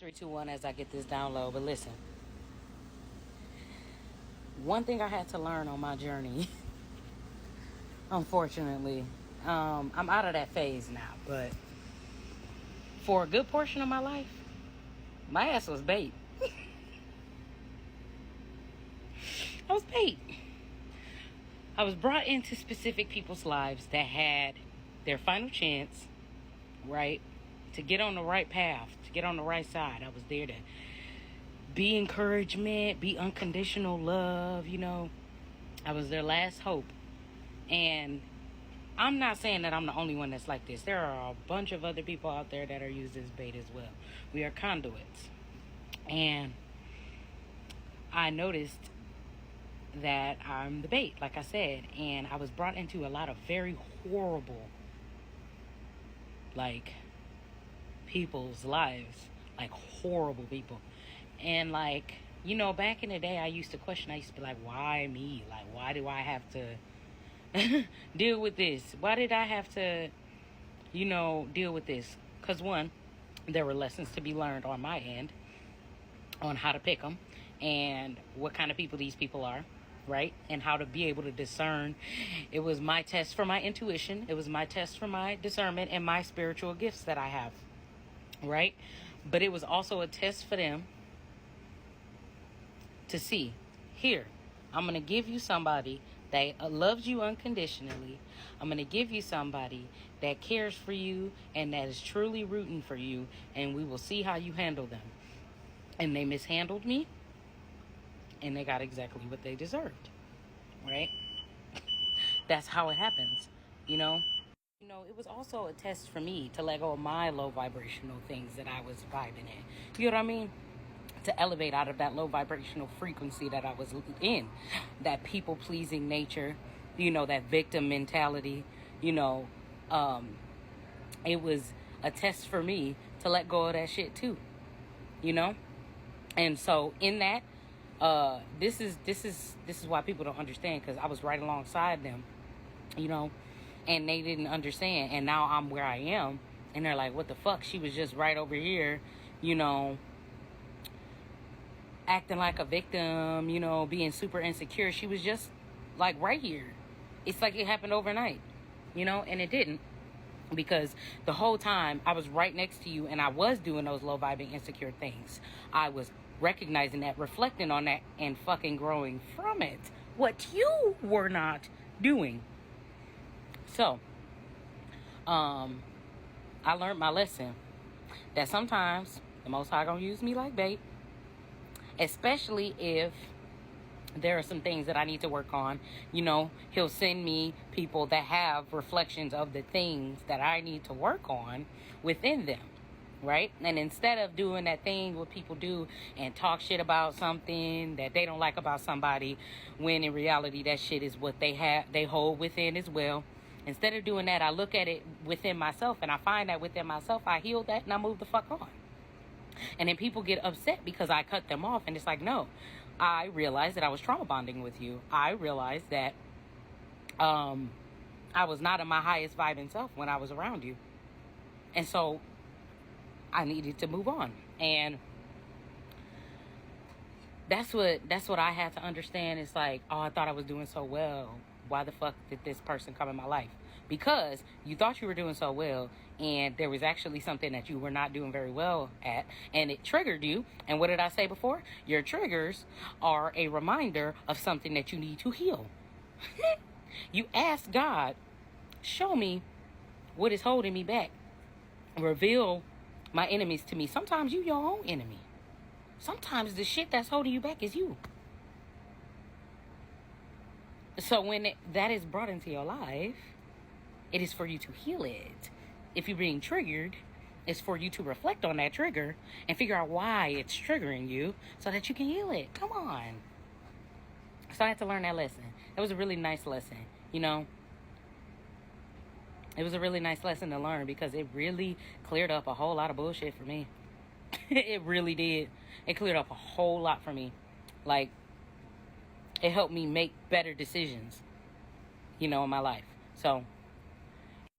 Three, two, one. As I get this download, but listen, one thing I had to learn on my journey, unfortunately, I'm out of that phase now. But for a good portion of my life, my ass was bait. I was bait. I was brought into specific people's lives that had their final chance, right, to get on the right path, to get on the right side. I was there to be encouragement, be unconditional love, I was their last hope. And I'm not saying that I'm the only one that's like this. There are a bunch of other people out there that are used as bait as well. We are conduits. And I noticed that I'm the bait, like I said. And I was brought into a lot of very horrible, people's lives. Horrible people. And back in the day, I used to be like, why me? Why do I have to deal with this? Why did I have to, deal with this? Because one, there were lessons to be learned on my end on how to pick them and what kind of people these people are, right? And how to be able to discern. It was my test for my intuition. It was my test for my discernment and my spiritual gifts that I have, right? But it was also a test for them to see, here, I'm going to give you somebody that loves you unconditionally. I'm going to give you somebody that cares for you and that is truly rooting for you, and we will see how you handle them. And they mishandled me, and they got exactly what they deserved, right? That's how it happens, It was also a test for me to let go of my low vibrational things that I was vibing in. You know what I mean? To elevate out of that low vibrational frequency that I was in, that people pleasing nature, that victim mentality, it was a test for me to let go of that shit too, and so in that, this is why people don't understand, because I was right alongside them, and they didn't understand, and now I'm where I am, and they're like, what the fuck, she was just right over here, acting like a victim, being super insecure. She was just right here. It's like it happened overnight, and it didn't, because the whole time I was right next to you and I was doing those low vibing insecure things. I was recognizing that, reflecting on that, and fucking growing from it. What you were not doing. So, I learned my lesson that sometimes the Most High gonna use me like bait. Especially if there are some things that I need to work on. He'll send me people that have reflections of the things that I need to work on within them, right? And instead of doing that thing what people do and talk shit about something that they don't like about somebody, when in reality that shit is what they hold within as well. Instead of doing that, I look at it within myself, and I find that within myself I heal that and I move the fuck on. And then people get upset because I cut them off. And it's like, no, I realized that I was trauma bonding with you. I realized that I was not in my highest vibing self when I was around you. And so I needed to move on. And that's what I had to understand. It's like, oh, I thought I was doing so well. Why the fuck did this person come in my life? Because you thought you were doing so well, and there was actually something that you were not doing very well at, and it triggered you. And what did I say before? Your triggers are a reminder of something that you need to heal. You ask God, show me what is holding me back. Reveal my enemies to me. Sometimes you your own enemy. Sometimes the shit that's holding you back is you. So when that is brought into your life, it is for you to heal it. If you're being triggered, it's for you to reflect on that trigger and figure out why it's triggering you so that you can heal it. Come on. So I had to learn that lesson. It was a really nice lesson, It was a really nice lesson to learn, because it really cleared up a whole lot of bullshit for me. It really did. It cleared up a whole lot for me. It helped me make better decisions, in my life. So